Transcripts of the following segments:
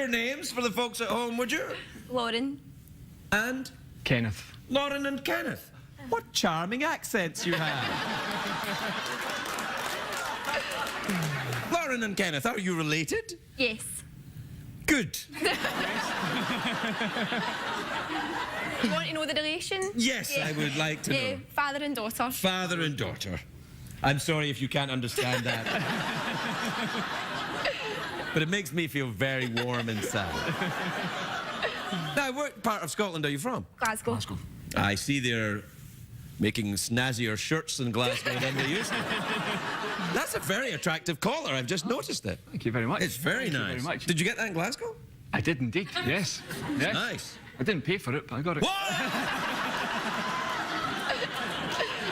your names for the folks at home, would you? Lauren. And? Kenneth. Lauren and Kenneth. What charming accents you have. Lauren and Kenneth, are you related? Yes. Good. You want to know the relation? Yes, I would like to know. Father and daughter. Father and daughter. I'm sorry if you can't understand that. But it makes me feel very warm inside. Now, what part of Scotland are you from? Glasgow. Glasgow. I see they're making snazzier shirts in Glasgow than they used to. That's a very attractive collar. I've just noticed it. Thank you very much. It's very Thank nice. you very much. Did you get that in Glasgow? I did indeed, yes. Yes. Nice. I didn't pay for it, but I got it. What?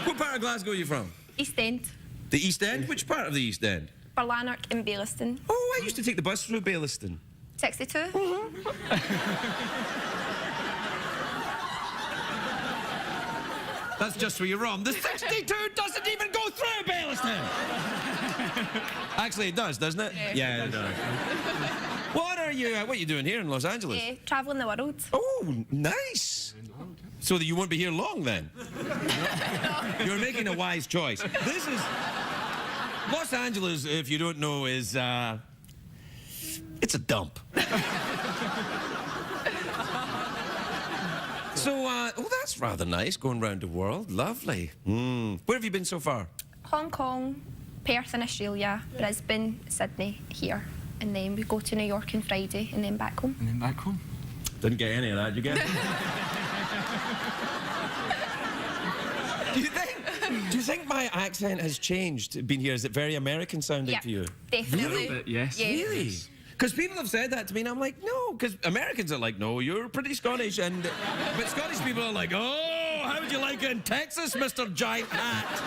What part of Glasgow are you from? East End. The East End? Which part of the East End? Barlanark and Bayliston. Oh, I used to take the bus through Bayliston. 62. That's just where you're wrong. The 62 doesn't even go through Bayliston. Actually, it does, doesn't it? Yeah, it does. What are you doing here in Los Angeles? Travelling the world. Oh, nice. So that you won't be here long then. You're making a wise choice. This is Los Angeles, if you don't know, is it's a dump. So, oh, that's rather nice, going round the world. Lovely. Where have you been so far? Hong Kong, Perth in Australia, Brisbane, Sydney, here. And then we go to New York on Friday and then back home. And then back home. Didn't get any of that, did you get it? Do you think my accent has changed being here? Is it very American sounding to you? Definitely. A little bit, yes. Yeah. Really? Because people have said that to me, and I'm like, no. Because Americans are like, no, you're pretty Scottish, but Scottish people are like, oh, how would you like it in Texas, Mr. Giant Hat?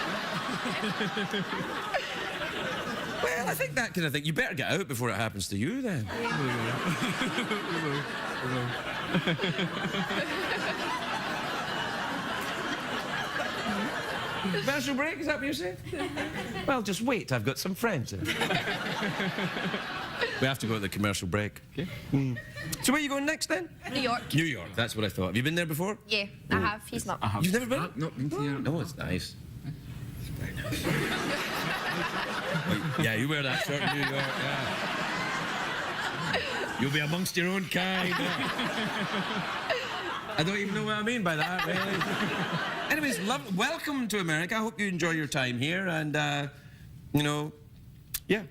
Well, I think that kind of thing. You better get out before it happens to you, then. Commercial break, is that what you're saying? Well, just wait, I've got some friends in. We have to go to the commercial break. Okay. So where are you going next, then? New York. New York, that's what I thought. Have you been there before? Yeah, I have. He's not. I have. You've never been? Not been to New York. No, it's nice. Yeah, you wear that shirt in New York, yeah. You'll be amongst your own kind. I don't even know what I mean by that, really. Anyways, welcome to America. I hope you enjoy your time here, and, you know, yeah.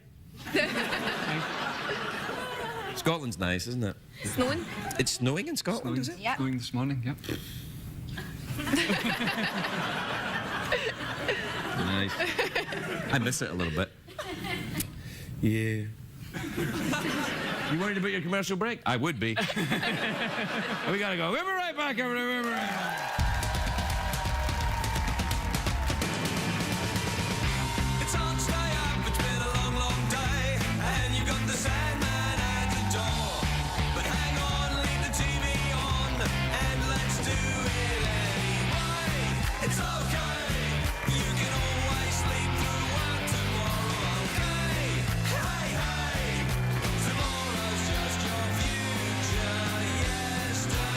Scotland's nice, isn't it? Snowing. It's snowing in Scotland, Snowing, is it? Yeah. snowing this morning, yep. Nice. I miss it a little bit. Yeah. You worried about your commercial break? I would be. We gotta go. We'll be right back, everybody. We'll be right back. It's on, stay up, it's been a long, long day, and you got the Sandman at the door. But hang on, leave the TV on, and let's do it anyway. It's okay, you can always sleep through work tomorrow, okay? Hey, hey, tomorrow's just your future yesterday.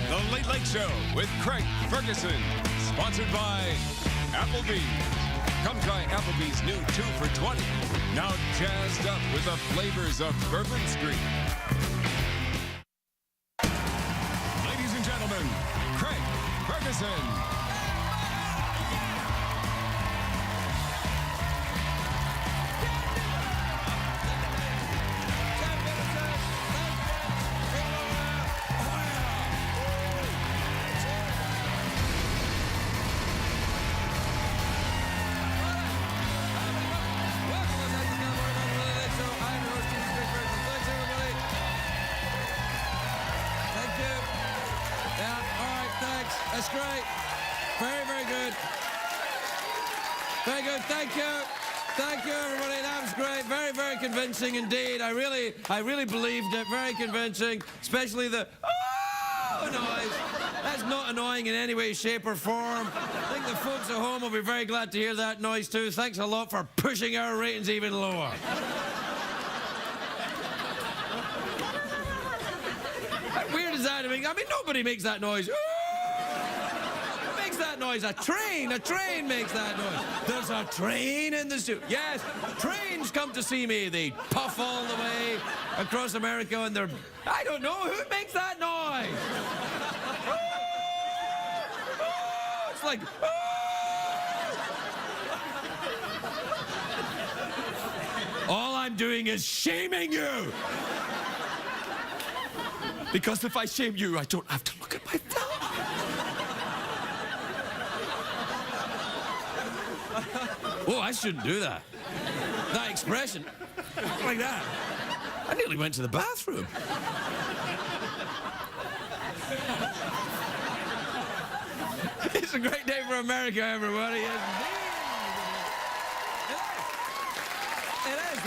The Late Late Show with Craig Ferguson, sponsored by Applebee's. Come try Applebee's new 2 for $20. Now jazzed up with the flavors of Bourbon Street. Ladies and gentlemen, Craig Ferguson. That's great. Very, very good. Very good. Thank you. Thank you, everybody. That was great. Very, very convincing indeed. I really believed it. Very convincing. Especially the... Oh! No noise. That's not annoying in any way, shape, or form. I think the folks at home will be very glad to hear that noise too. Thanks a lot for pushing our ratings even lower. How weird is that? I mean, nobody makes that noise. Who makes that noise? A train makes that noise. There's a train in the studio. Yes, trains come to see me. They puff all the way across America and they're... I don't know, who makes that noise? It's like... All I'm doing is shaming you. Because if I shame you, I don't have to look at my thumb. Oh, I shouldn't do that. That expression, like that. I nearly went to the bathroom. It's a great day for America, everybody. Yes, indeed. It is.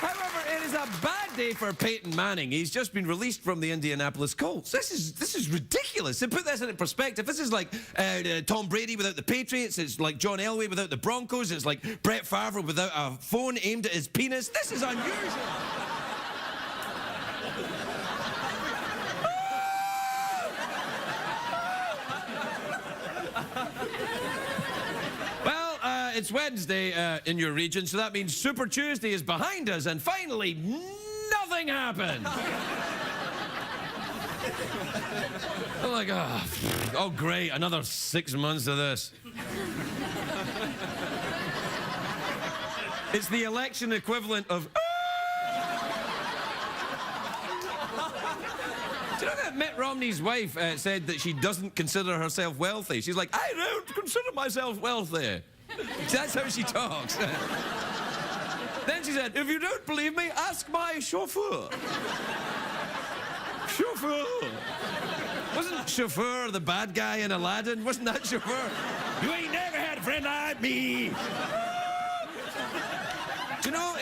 However, it is a bad day for Peyton Manning. He's just been released from the Indianapolis Colts. This is ridiculous. To put this into perspective, this is like Tom Brady without the Patriots. It's like John Elway without the Broncos. It's like Brett Favre without a phone aimed at his penis. This is unusual. It's Wednesday in your region, so that means Super Tuesday is behind us, and finally, nothing happened. I'm like, oh, great, another 6 months of this. It's the election equivalent of... Do you know that Mitt Romney's wife said that she doesn't consider herself wealthy? She's like, I don't consider myself wealthy. That's how she talks. Then she said, if you don't believe me, ask my chauffeur. Chauffeur. Wasn't chauffeur the bad guy in Aladdin? Wasn't that chauffeur? You ain't never had a friend like me. Do you know,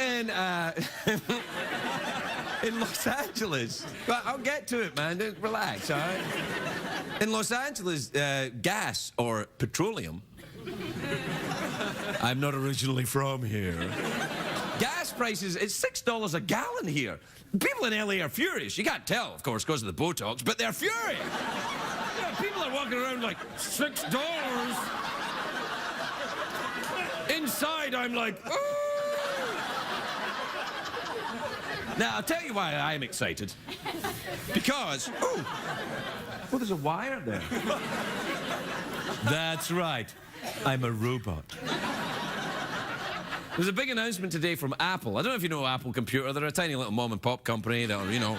in Los Angeles, but I'll get to it, man. Just relax, all right? In Los Angeles, gas or petroleum. I'm not originally from here. Gas prices, it's $6 a gallon here. People in LA are furious. You can't tell, of course, because of the Botox, but they're furious. You know, people are walking around like, $6. Inside, I'm like, oh. Now, I'll tell you why I'm excited. Because, oh, there's a wire there. That's right. I'm a robot. There's a big announcement today from Apple. I don't know if you know Apple Computer. They're a tiny little mom-and-pop company that, you know.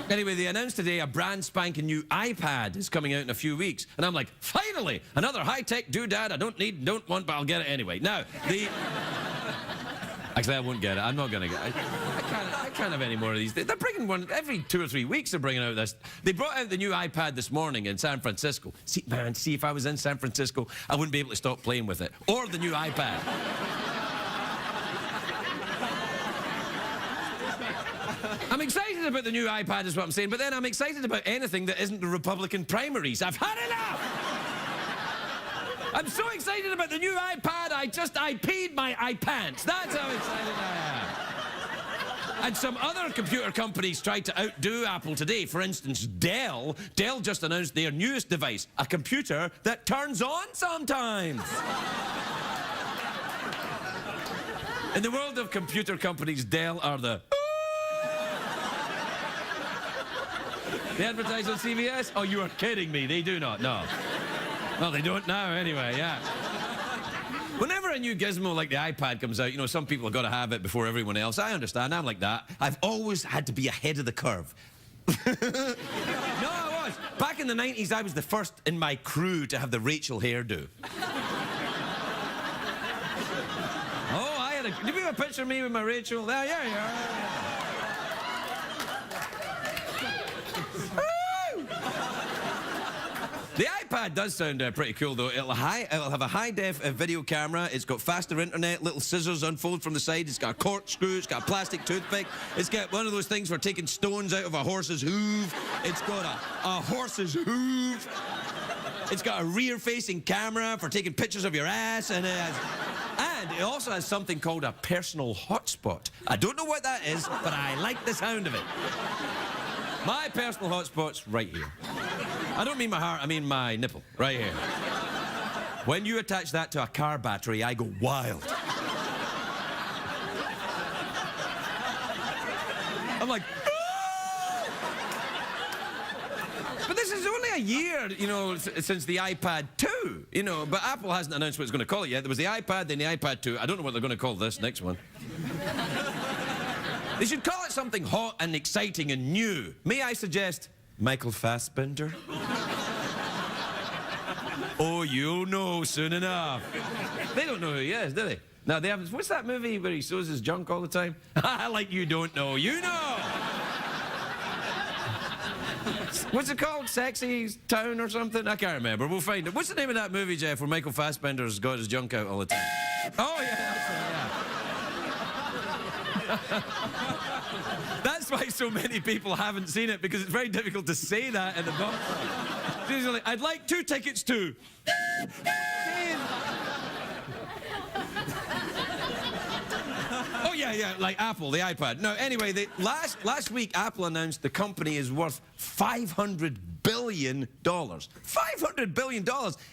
Anyway, they announced today a brand spanking new iPad is coming out in a few weeks. And I'm like, finally, another high-tech doodad I don't need, don't want, but I'll get it anyway. Now, Actually, I won't get it. I'm not going to get it. I can't have any more of these. They're bringing one every 2 or 3 weeks. They're bringing out this. They brought out the new iPad this morning in San Francisco. See, if I was in San Francisco, I wouldn't be able to stop playing with it. Or the new iPad. I'm excited about the new iPad is what I'm saying, but then I'm excited about anything that isn't the Republican primaries. I've had enough! I'm so excited about the new iPad, I peed my iPants. That's how excited I am. And some other computer companies tried to outdo Apple today. For instance, Dell just announced their newest device, a computer that turns on sometimes. In the world of computer companies, Dell are the... They advertise on CBS? Oh, you are kidding me. They do not, no. Well, they don't now, anyway, yeah. Whenever a new gizmo like the iPad comes out, you know, some people have got to have it before everyone else. I understand, I'm like that. I've always had to be ahead of the curve. No, I was. Back in the 90s, I was the first in my crew to have the Rachel hairdo. Oh, I had a... Did you have a picture of me with my Rachel? There, yeah, you are. The iPad does sound pretty cool, though. It'll have a high-def video camera. It's got faster internet, little scissors unfold from the side. It's got a corkscrew. It's got a plastic toothpick. It's got one of those things for taking stones out of a horse's hoof. It's got a horse's hoof. It's got a rear-facing camera for taking pictures of your ass. And it also has something called a personal hotspot. I don't know what that is, but I like the sound of it. My personal hotspot's right here. I don't mean my heart, I mean my nipple, right here. When you attach that to a car battery, I go wild. I'm like, "Ah!" But this is only a year, you know, since the iPad 2, you know, but Apple hasn't announced what it's going to call it yet. There was the iPad, then the iPad 2. I don't know what they're going to call this next one. They should call it something hot and exciting and new. May I suggest Michael Fassbender? Oh, you'll know soon enough. They don't know who he is, do they? No, they haven't. What's that movie where he shows his junk all the time? Like you don't know. You know! What's it called? Sexy Town or something? I can't remember. We'll find it. What's the name of that movie, Jeff, where Michael Fassbender's got his junk out all the time? Oh, yeah, that's right, yeah. That's why so many people haven't seen it, because it's very difficult to say that in the box. Usually, I'd like 2 tickets to. Oh yeah, like Apple, the iPad. No, anyway, last week Apple announced the company is worth $500 billion. $500 billion.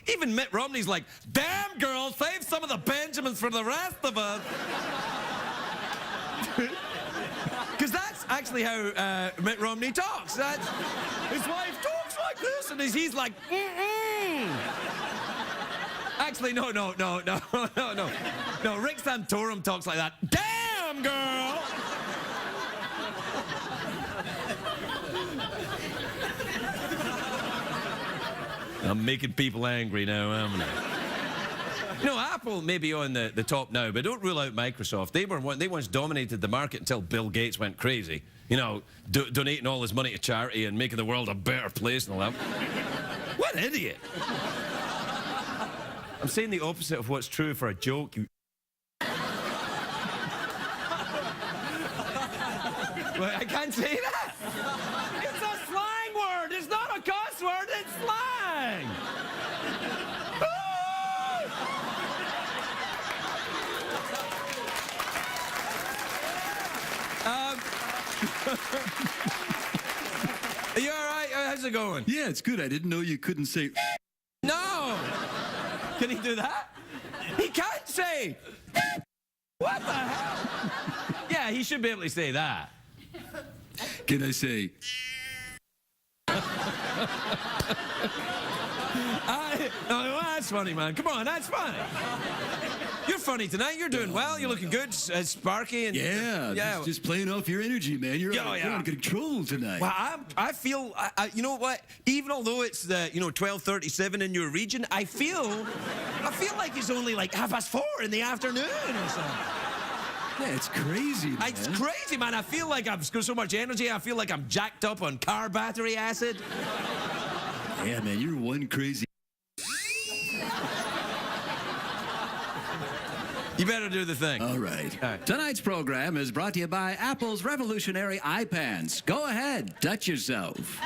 Even Mitt Romney's like, damn girl, save some of the Benjamins for the rest of us. Because that's actually how Mitt Romney talks. His wife talks like this, and he's like, Actually, no. Rick Santorum talks like that. Damn, girl! I'm making people angry now, am I? You know, Apple may be on the top now, but don't rule out Microsoft. They once dominated the market until Bill Gates went crazy. You know, donating all his money to charity and making the world a better place and all that. What an idiot! I'm saying the opposite of what's true for a joke, you... Well, I can't say that! It's a slang word! It's not a cuss word, it's slang! Are you all right? How's it going? Yeah, it's good. I didn't know you couldn't say... No! Can he do that? He can't say... What the hell? Yeah, he should be able to say that. Can I say... Oh, that's funny, man. Come on, that's funny. You're funny tonight. You're doing well. You're looking good, sparky, and Yeah. Just playing off your energy, man. You're on control tonight. Well, I feel, you know what? Even although it's 12:37 in your region, I feel like it's only like 4:30 in the afternoon or something. Yeah, it's crazy, man. It's crazy, man. I feel like I've got so much energy. I feel like I'm jacked up on car battery acid. Yeah, man, you're one crazy... You better do the thing. All right. Tonight's program is brought to you by Apple's revolutionary iPads. Go ahead, touch yourself.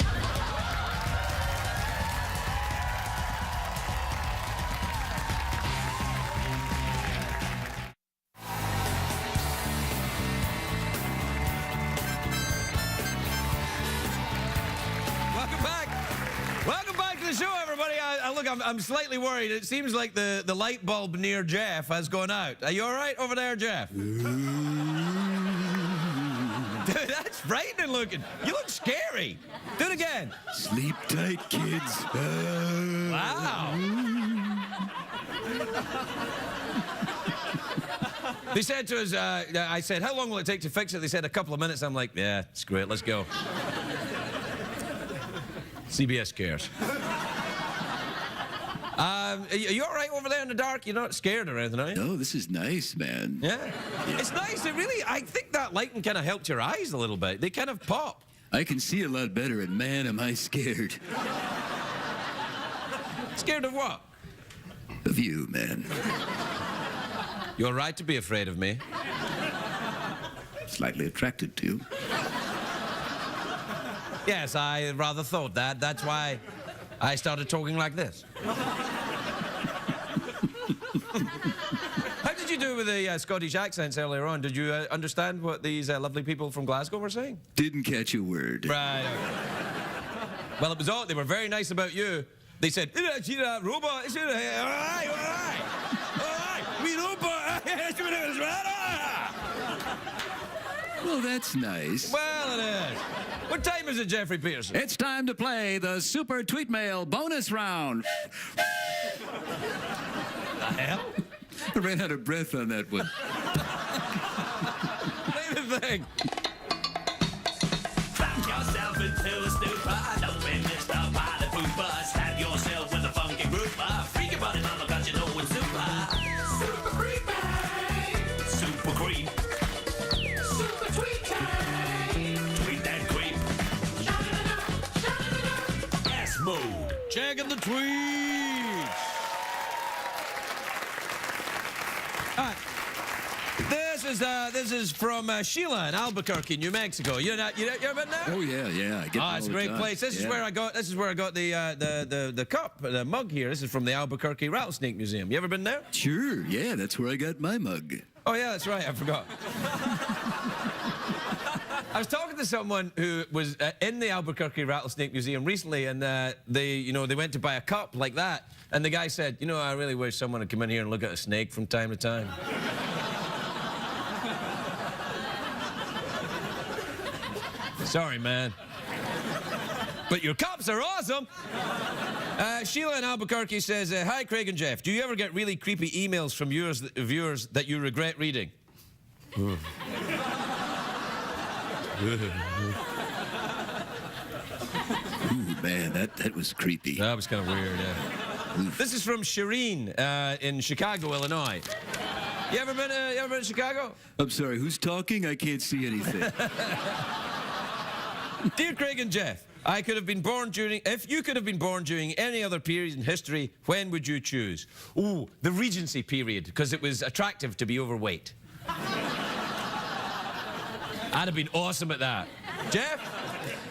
Welcome back to the show, everybody. Look, I'm slightly worried. It seems like the light bulb near Jeff has gone out. Are you all right over there, Jeff? Dude, that's frightening looking. You look scary. Do it again. Sleep tight, kids. Wow. They said to us, I said, how long will it take to fix it? They said a couple of minutes. I'm like, yeah, it's great. Let's go. CBS cares. Are you all right over there in the dark? You're not scared or anything, are you? No, this is nice, man. Yeah? It's nice. I think that lighting kind of helped your eyes a little bit. They kind of pop. I can see a lot better, and man, am I scared. Scared of what? Of you, man. You're right to be afraid of me. Slightly attracted to you. Yes, I rather thought that. That's why I started talking like this. How did you do with the Scottish accents earlier on? Did you understand what these lovely people from Glasgow were saying? Didn't catch a word. Right. Well, it was all. They were very nice about you. They said, robot. All right. We robot. Well, that's nice. Well, it is. What time is it, Jeffrey Pearson? It's time to play the Super Tweet Mail bonus round. The hell? I ran out of breath on that one. Play the thing. Back yourself into a stupor. Don't be missed up by the pooper. Stab yourself with a funky grouper. Freak your body, mama, 'cause you know it's super. Super creepy. Super creep. Super tweet time. Tweet that creep. S mode. Checking the tweets. All right. This is from Sheila in Albuquerque, New Mexico. You ever been there? Oh, yeah. I get Oh, it's a great place. This is where I got the cup, the mug here. This is from the Albuquerque Rattlesnake Museum. You ever been there? Sure, yeah, that's where I got my mug. Oh yeah, that's right. I forgot. I was talking to someone who was in the Albuquerque Rattlesnake Museum recently, and they went to buy a cup like that, and the guy said, I really wish someone would come in here and look at a snake from time to time. Sorry, man. But your cups are awesome. Sheila in Albuquerque says, hi, Craig and Jeff. Do you ever get really creepy emails from viewers that you regret reading? Ooh, man, that was creepy. That was kind of weird, yeah. This is from Shireen in Chicago, Illinois. You ever been to Chicago? I'm sorry, who's talking? I can't see anything. Dear Craig and Jeff, if you could have been born during any other period in history, when would you choose? Ooh, the Regency period, because it was attractive to be overweight. I'd have been awesome at that. Jeff?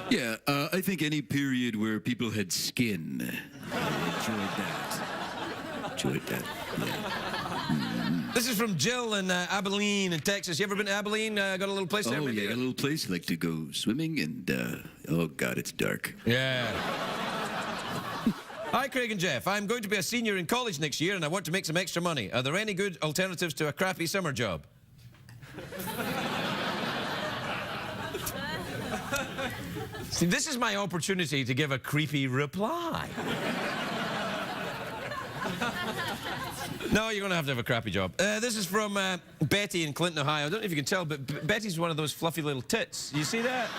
Yeah, I think any period where people had skin. I enjoyed that, yeah. This is from Jill in Abilene in Texas. You ever been to Abilene? Got a little place there? Oh, yeah, a little place. I like to go swimming, and, oh, God, it's dark. Yeah. Hi, Craig and Jeff. I'm going to be a senior in college next year, and I want to make some extra money. Are there any good alternatives to a crappy summer job? See, this is my opportunity to give a creepy reply. No, you're going to have a crappy job. This is from Betty in Clinton, Ohio. I don't know if you can tell, but Betty's one of those fluffy little tits. You see that?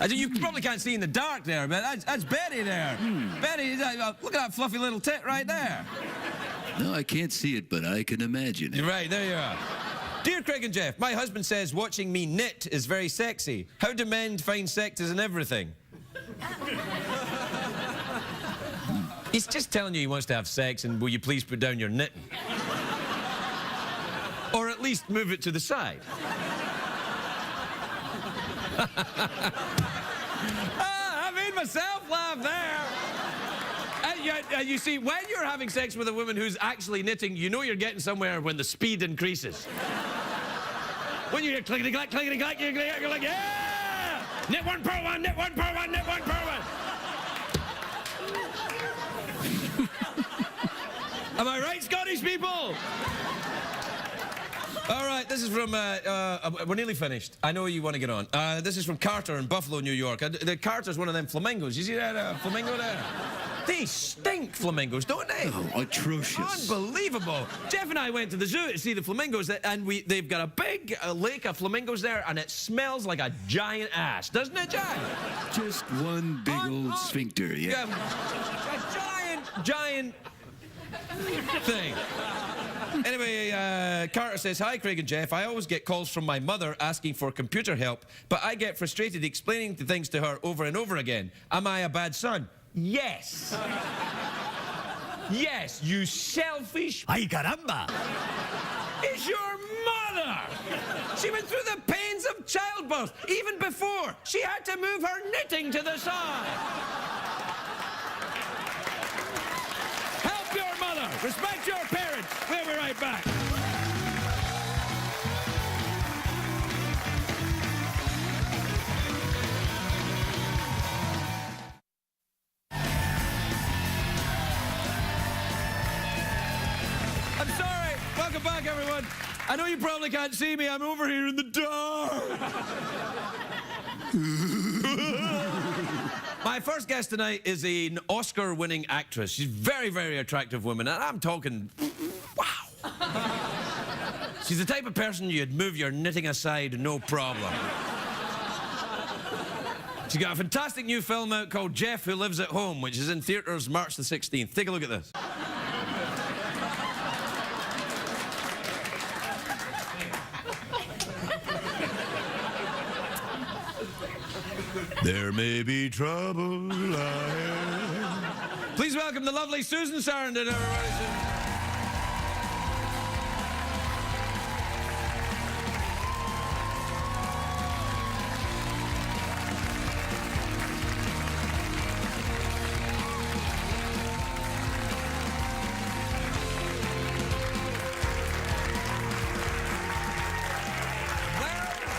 You probably can't see in the dark there, but that's Betty there. Betty, look at that fluffy little tit right there. No, I can't see it, but I can imagine it. Right, there you are. Dear Craig and Jeff, my husband says watching me knit is very sexy. How do men find sex in everything? He's just telling you he wants to have sex, and will you please put down your knitting? Or at least move it to the side. I made myself laugh there. And you see, when you're having sex with a woman who's actually knitting, you know you're getting somewhere when the speed increases. When you hear clickety-clack, clickety-clack, you're like, yeah! Knit one, purl one, knit one, purl one, knit one, purl one. Am I right, Scottish people? All right, this is from, we're nearly finished. I know you want to get on. This is from Carter in Buffalo, New York. The Carter's one of them flamingos. You see that flamingo there? They stink, flamingos, don't they? Oh, atrocious. Unbelievable. Jeff and I went to the zoo to see the flamingos, and they've got a big lake of flamingos there, and it smells like a giant ass, doesn't it, Jack? Just one big old sphincter, yeah. A giant thing. Anyway, Carter says, hi, Craig and Jeff. I always get calls from my mother asking for computer help, but I get frustrated explaining things to her over and over again. Am I a bad son? Yes. Yes, you selfish... Ay, caramba! It's your mother! She went through the pains of childbirth, even before she had to move her knitting to the side. Help your mother! Respect your parents! We'll be right back. I'm sorry. Welcome back, everyone. I know you probably can't see me. I'm over here in the dark. My first guest tonight is an Oscar-winning actress. She's a very, very attractive woman, and I'm talking, wow. She's the type of person you'd move your knitting aside, no problem. She's got a fantastic new film out called Jeff Who Lives at Home, which is in theaters March the 16th. Take a look at this. There may be trouble ahead. Please welcome the lovely Susan Sarandon, everybody.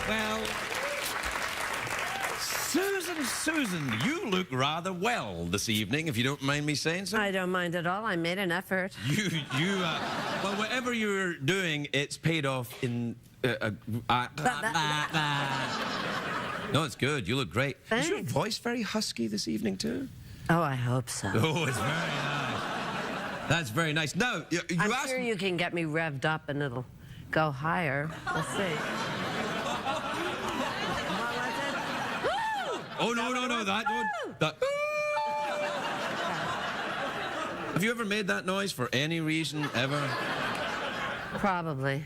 Well, Susan, you look rather well this evening, if you don't mind me saying so. I don't mind at all. I made an effort. Well, whatever you're doing, it's paid off in... No, it's good. You look great. Thanks. Is your voice very husky this evening, too? Oh, I hope so. Oh, it's very nice. That's very nice. Now, you I'm asked... sure you can get me revved up and it'll go higher. Let's see. Oh, no, that one. That... Have you ever made that noise for any reason, ever? Probably.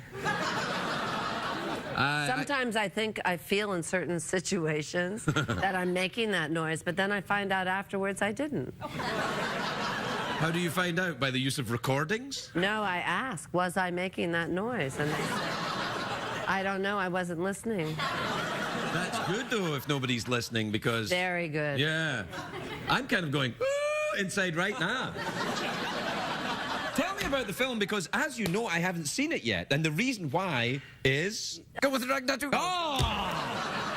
Sometimes I think I feel in certain situations that I'm making that noise, but then I find out afterwards I didn't. How do you find out? By the use of recordings? No, I ask, was I making that noise? And they say, I don't know, I wasn't listening. That's good, though, if nobody's listening, because... Very good. Yeah. I'm kind of going, ooh, inside right now. Tell me about the film, because, as you know, I haven't seen it yet. And the reason why is... Go with the drag tattoo. Oh!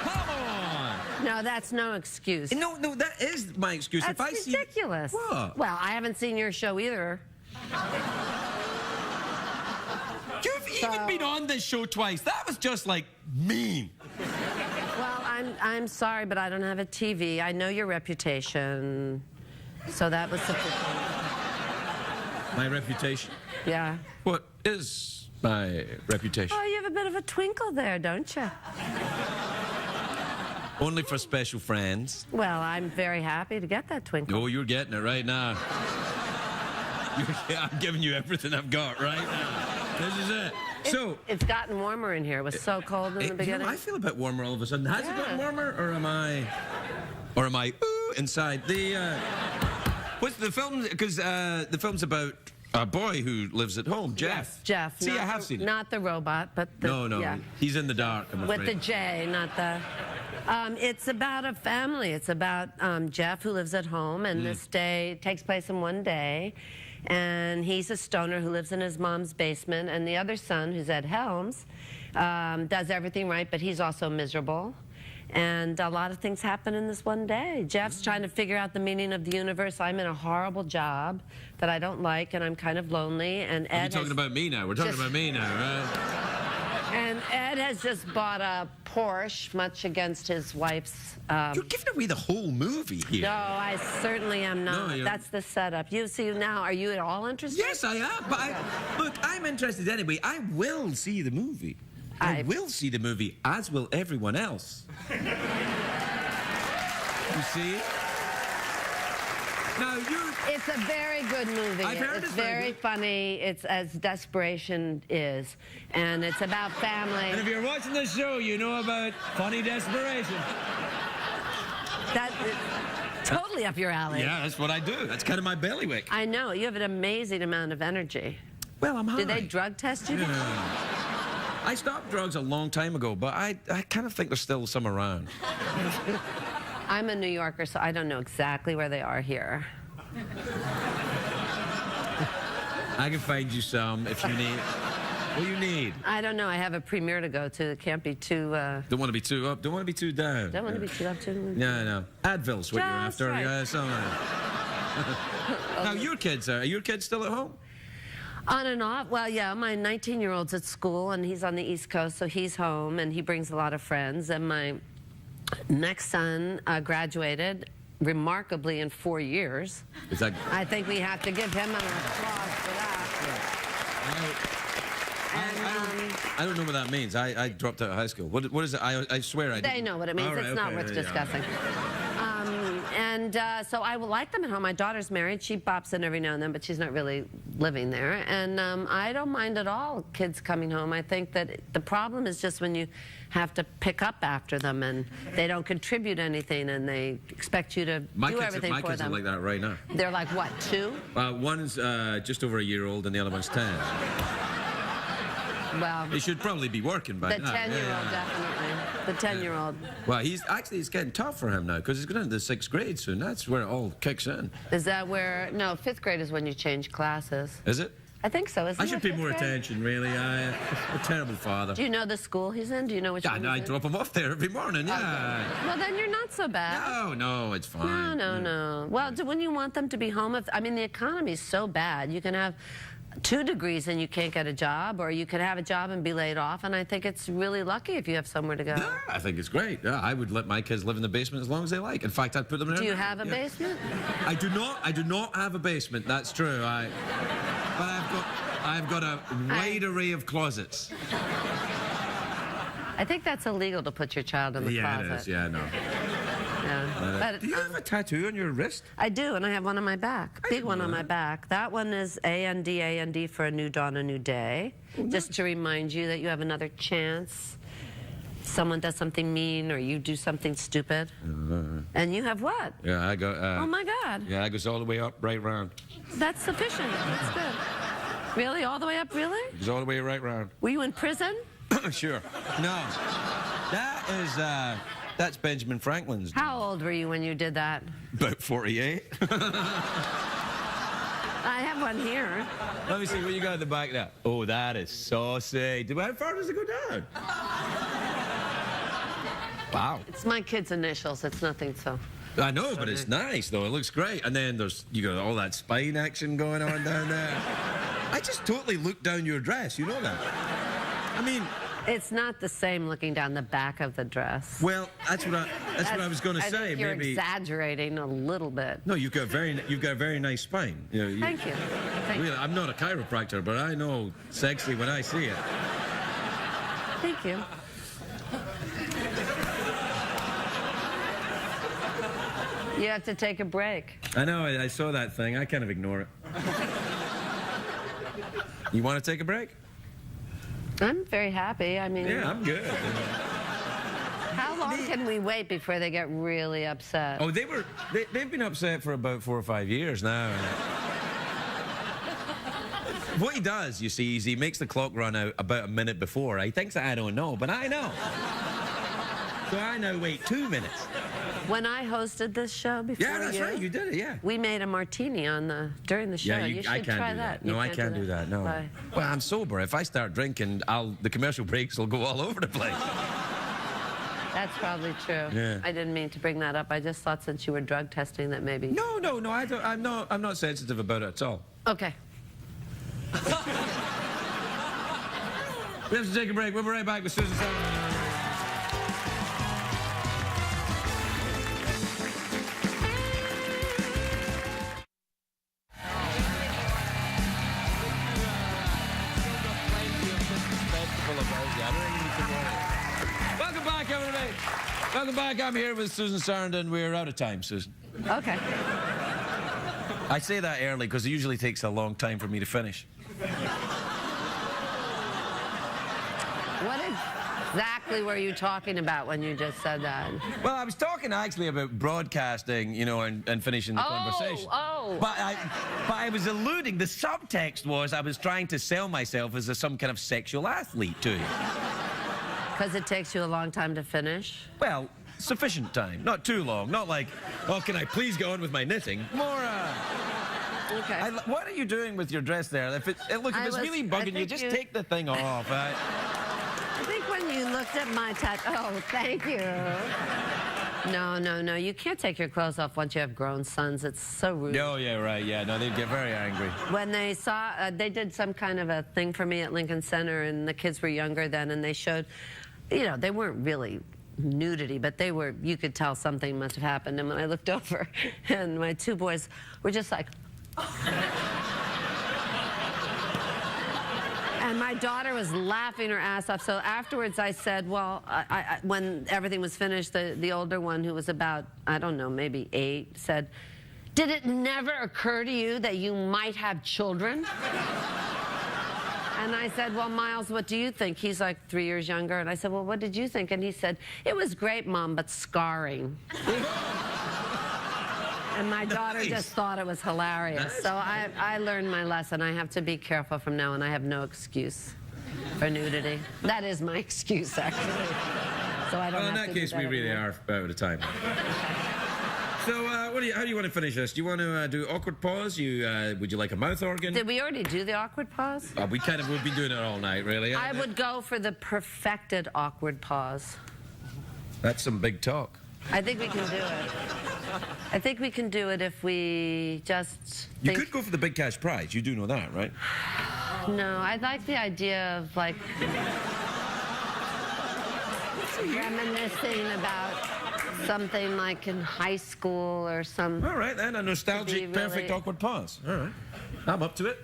Come on! No, that's no excuse. No, that is my excuse. That's if I ridiculous. See... What? Well, I haven't seen your show either. You've even been on this show twice. That was just, like, mean. Well, I'm sorry, but I don't have a TV. I know your reputation, so that was sufficient. My reputation? Yeah. What is my reputation? Oh, you have a bit of a twinkle there, don't you? Only for special friends. Well, I'm very happy to get that twinkle. Oh, you're getting it right now. I'm giving you everything I've got right now. This is it. It's gotten warmer in here. It was so cold in the beginning. You know, I feel a bit warmer all of a sudden. Has it gotten warmer, or am I ooh, inside? What's the film? Because the film's about a boy who lives at home, Jeff. Yes, Jeff. See, I have seen it. Not the robot, but the... No, yeah. He's in the dark, I'm afraid. With the J, not the... it's about a family. It's about Jeff, who lives at home, and this day takes place in one day. And he's a stoner who lives in his mom's basement, and the other son, who's Ed Helms, does everything right, but he's also miserable. And a lot of things happen in this one day. Jeff's trying to figure out the meaning of the universe. I'm in a horrible job that I don't like, and I'm kind of lonely. And Ed... You're talking about me now. We're talking about me now, right? And Ed has just bought a Porsche, much against his wife's... You're giving away the whole movie here. No, I certainly am not. No, that's the setup. You see now, are you at all interested? Yes, I am. But look, I'm interested anyway. I will see the movie. I will see the movie, as will everyone else. You see? Now, It's a very good movie. I've heard it's very funny. It's as desperation is. And it's about family. And if you're watching this show, you know about funny desperation. totally up your alley. Yeah, that's what I do. That's kind of my bailiwick. I know. You have an amazing amount of energy. Well, I'm high. Did they drug test you? I stopped drugs a long time ago, but I kind of think there's still some around. I'm a New Yorker, so I don't know exactly where they are here. I can find you some if you need. What do you need? I don't know. I have a premiere to go to. It can't be too... Don't want to be too up. Don't want to be too down. Don't want to be too up too... Yeah, no. Advil's what you're Just after. right. Yeah, something. Now, your kids are your kids still at home? On and off. Well, yeah, my 19-year-old's at school, and he's on the East Coast, so he's home, and he brings a lot of friends. And my next son graduated remarkably in 4 years. Is that... I think we have to give him an applause for that. I don't know what that means. I dropped out of high school. What is it? I swear I didn't. They know what it means. All right, it's not okay, worth yeah. discussing. So I will like them at home. My daughter's married. She bops in every now and then, but she's not really living there. And I don't mind at all kids coming home. I think that the problem is just when you have to pick up after them and they don't contribute anything and they expect you to do everything my for kids them. are like that right now. They're like, what, 2? One's just over a year old and the other one's 10. Well, He should probably be working by the now. 10-year-old, definitely. The 10-year-old. Well, it's getting tough for him now because he's going into the 6th grade soon. That's where it all kicks in. Is that where... No, 5th grade is when you change classes. Is it? I think so. Isn't I should it pay 5th more grade? attention, really. I'm a terrible father. Do you know the school he's in? Do you know which one I he's in? drop him off there every morning, yeah. Well, then you're not so bad. No, it's fine. No. Well, when you want them to be home, I mean, the economy is so bad. You can have 2 degrees and you can't get a job, or you could have a job and be laid off, and I think it's really lucky if you have somewhere to go. Yeah, I think it's great. Yeah, I would let my kids live in the basement as long as they like. In fact, I'd put them in. Do you have a basement? I do not have a basement. That's true. But I've got a wide array of closets. I think that's illegal to put your child in the closet. It is. Yeah, no. Yeah. But, Do you have a tattoo on your wrist? I do, and I have one on my back. Big one on my back. That one is A-N-D, for a new dawn, a new day. Just to remind you that you have another chance. Someone does something mean or you do something stupid. And you have what? Yeah, I got... oh, my God. Yeah, it goes all the way up, right round. That's sufficient. That's good. Really? All the way up, really? It goes all the way right round. Were you in prison? Sure. No. That's Benjamin Franklin's. How old were you when you did that? About 48. I have one here. Let me see what you got at the back there. Oh, that is saucy. How far does it go down? Wow. It's my kid's initials. It's nothing so... I know, but it's nice, though. It looks great. And then you got all that spine action going on down there. I just totally looked down your dress. You know that? I mean... It's not the same looking down the back of the dress. Well, that's what I was going to say. I think you're maybe exaggerating a little bit. No, you've got a very nice spine. Thank you. Really, I'm not a chiropractor, but I know sexy when I see it. Thank you. You have to take a break. I know. I saw that thing. I kind of ignore it. You want to take a break? I'm very happy. I mean... Yeah, I'm good. How long can we wait before they get really upset? Oh, they've been upset for about 4 or 5 years now. What he does, you see, is he makes the clock run out about a minute before. He thinks that I don't know, but I know. So I now wait 2 minutes. When I hosted this show before Yeah, that's right. You did it, yeah. We made a martini during the show. Yeah, you should I can't try do that. You No, I can't do that. No. Why? Well, I'm sober. If I start drinking, the commercial breaks will go all over the place. That's probably true. Yeah. I didn't mean to bring that up. I just thought since you were drug testing that maybe... No. I don't. I'm not sensitive about it at all. Okay. We have to take a break. We'll be right back with Susan Sarandon. Welcome back, everybody. Welcome back. I'm here with Susan Sarandon. We're out of time, Susan. Okay. I say that early because it usually takes a long time for me to finish. What exactly exactly were you talking about when you just said that? Well, I was talking actually about broadcasting, you know, and finishing the conversation. But I was alluding, the subtext was I was trying to sell myself as some kind of sexual athlete to you. Because it takes you a long time to finish? Well, sufficient time. Not too long. Not like, oh, can I please go on with my knitting? More, Okay. what are you doing with your dress there? If it's really bugging you, just take the thing off. I think when you looked at my tattoo... Oh, thank you. No. You can't take your clothes off once you have grown sons. It's so rude. Oh, yeah, right. Yeah, no, they'd get very angry. When they saw... they did some kind of a thing for me at Lincoln Center, and the kids were younger then, and they showed... You know, they weren't really nudity, but they were... You could tell something must have happened. And when I looked over, and my two boys were just like... And my daughter was laughing her ass off. So afterwards I said, well, when everything was finished, the older one, who was about, I don't know, maybe 8, said, did it never occur to you that you might have children? And I said, well, Miles, what do you think? He's like 3 years younger. And I said, well, what did you think? And he said, it was great, Mom, but scarring. And my daughter just thought it was hilarious. So I learned my lesson. I have to be careful from now on. I have no excuse for nudity. That is my excuse, actually. So I don't have to do that. Well, in that case, we really are out of time. So, how do you want to finish this? Do you want to do awkward pause? Would you like a mouth organ? Did we already do the awkward pause? We kind of would be doing it all night, really. I would go for the perfected awkward pause. That's some big talk. I think we can do it. I think we can do it if we just You could go for the big cash prize. You do know that, right? No, I like the idea of, like, reminiscing about something like in high school or some... All right, then, a nostalgic, perfect awkward pause. All right. I'm up to it.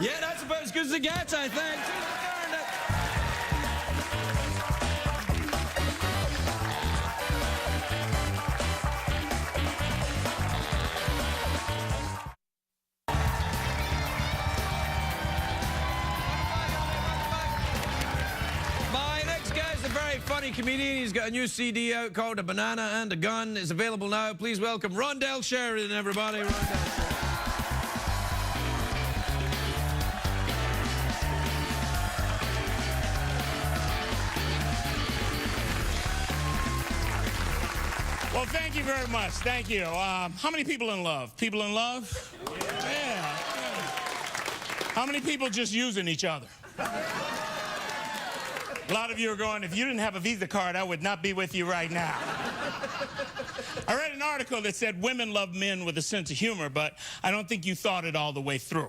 Yeah, that's about as good as it gets, I think. My next guy is a very funny comedian. He's got a new CD out called A Banana and a Gun. It's available now. Please welcome Rondell Sheridan, everybody. Rondell Sheridan. Well, thank you very much. Thank you. How many people in love? People in love? Yeah. How many people just using each other? A lot of you are going, if you didn't have a Visa card, I would not be with you right now. I read an article that said women love men with a sense of humor, but I don't think you thought it all the way through.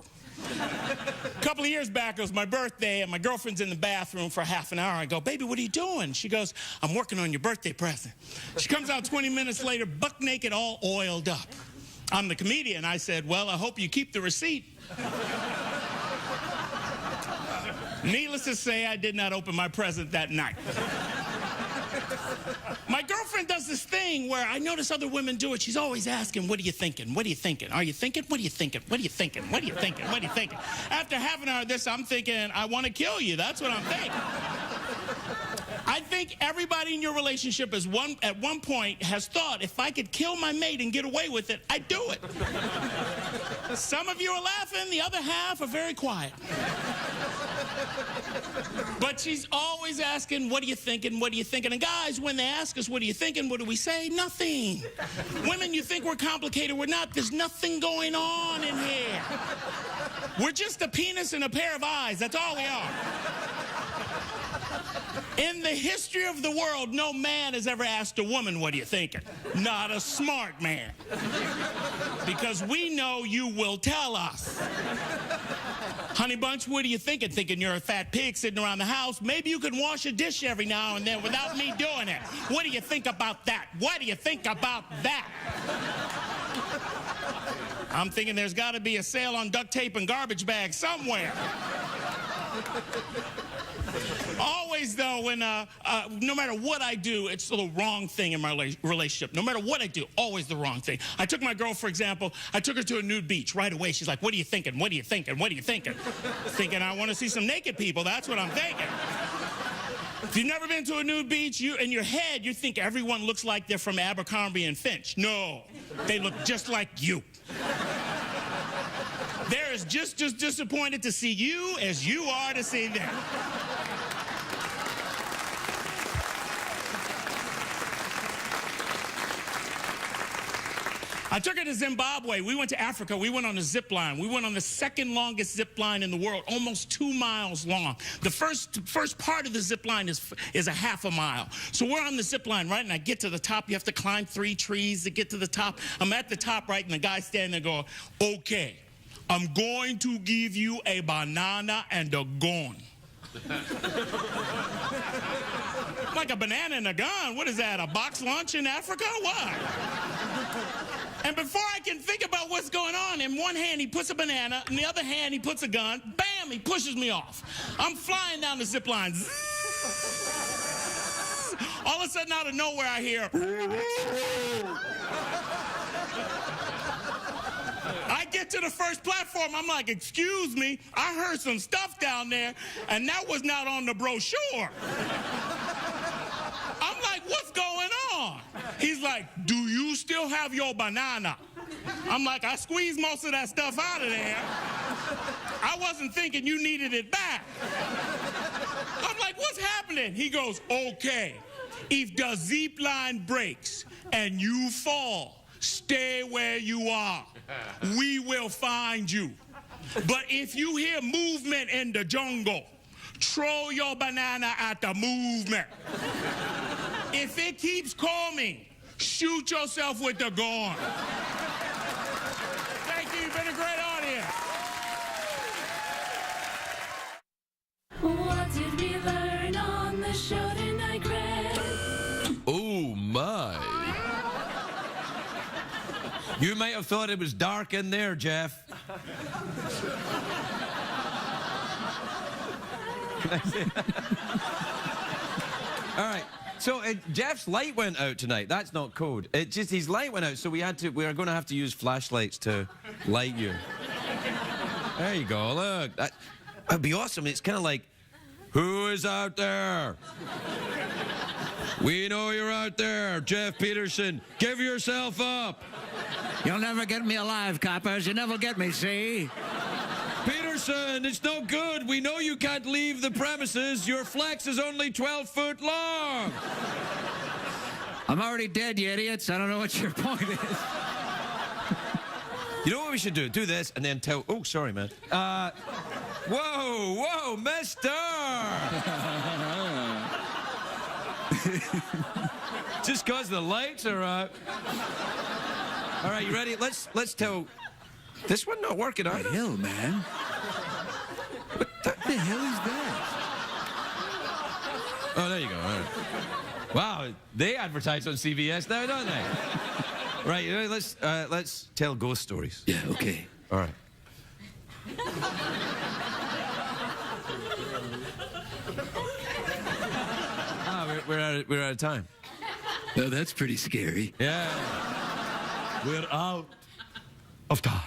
A couple of years back, it was my birthday, and my girlfriend's in the bathroom for half an hour. I go, baby, what are you doing? She goes, I'm working on your birthday present. She comes out 20 minutes later, buck naked, all oiled up. I'm the comedian. I said, well, I hope you keep the receipt. Needless to say, I did not open my present that night. My girlfriend does this thing where I notice other women do it. She's always asking, what are you thinking? What are you thinking? Are you thinking? What are you thinking? What are you thinking? What are you thinking? What are you thinking? After half an hour of this, I'm thinking, I want to kill you. That's what I'm thinking. I think everybody in your relationship is at one point has thought, if I could kill my mate and get away with it, I'd do it. Some of you are laughing. The other half are very quiet. But she's always asking, what are you thinking? What are you thinking? And guys, when they ask us, what are you thinking? What do we say? Nothing. Women, you think we're complicated. We're not. There's nothing going on in here. We're just a penis and a pair of eyes. That's all we are. In the history of the world, no man has ever asked a woman, what are you thinking? Not a smart man. Because we know you will tell us. Honey Bunch, what are you thinking? Thinking you're a fat pig sitting around the house? Maybe you can wash a dish every now and then without me doing it. What do you think about that? What do you think about that? I'm thinking there's got to be a sale on duct tape and garbage bags somewhere. Always, though, when no matter what I do, it's the wrong thing in my relationship. No matter what I do, always the wrong thing. I took my girl, for example, I took her to a nude beach. Right away, she's like, what are you thinking? What are you thinking? What are you thinking? Thinking I want to see some naked people. That's what I'm thinking. If you've never been to a nude beach, in your head, you think everyone looks like they're from Abercrombie and Finch. No, they look just like you. They're just as disappointed to see you as you are to see them. I took her to Zimbabwe. We went to Africa. We went on a zip line. We went on the second longest zip line in the world, almost 2 miles long. The first part of the zip line is a half a mile. So we're on the zip line, right? And I get to the top. You have to climb 3 trees to get to the top. I'm at the top, right? And the guy's standing there going, okay, I'm going to give you a banana and a gun. Like a banana and a gun? What is that, a box lunch in Africa? What? And before I can think about what's going on, in one hand he puts a banana, in the other hand he puts a gun. Bam, he pushes me off. I'm flying down the zip line. All of a sudden, out of nowhere, I hear... I get to the first platform, I'm like, excuse me, I heard some stuff down there, and that was not on the brochure. I'm like, what's going on? He's like, do you still have your banana? I'm like, I squeezed most of that stuff out of there. I wasn't thinking you needed it back. I'm like, what's happening? He goes, okay, if the zip line breaks and you fall, stay where you are. We will find you. But if you hear movement in the jungle, throw your banana at the movement. If it keeps coming, shoot yourself with the gun. Thank you. You've been a great audience. What did we learn on the show tonight, Greg? Oh, my. You might have thought it was dark in there, Jeff. All right. So Jeff's light went out tonight. That's not code. It just his light went out, so we are going to have to use flashlights to light you. There you go. Look, that'd be awesome. It's kind of like, who is out there? We know you're out there, Jeff Peterson. Give yourself up. You'll never get me alive, coppers. You never get me, see? Peterson, it's no good. We know you can't leave the premises. Your flex is only 12 foot long. I'm already dead, you idiots. I don't know what your point is. You know what we should do? Do this and then tell... Oh, sorry, man. Whoa, mister! Just because the lights are out. All right, you ready? Let's tell... This one not working either. What the hell, man? What the hell is that? Oh, there you go. All right. Wow, they advertise on CBS now, don't they? Right, let's tell ghost stories. Yeah, okay. All right. We're out of time. Well, that's pretty scary. Yeah. We're out of time.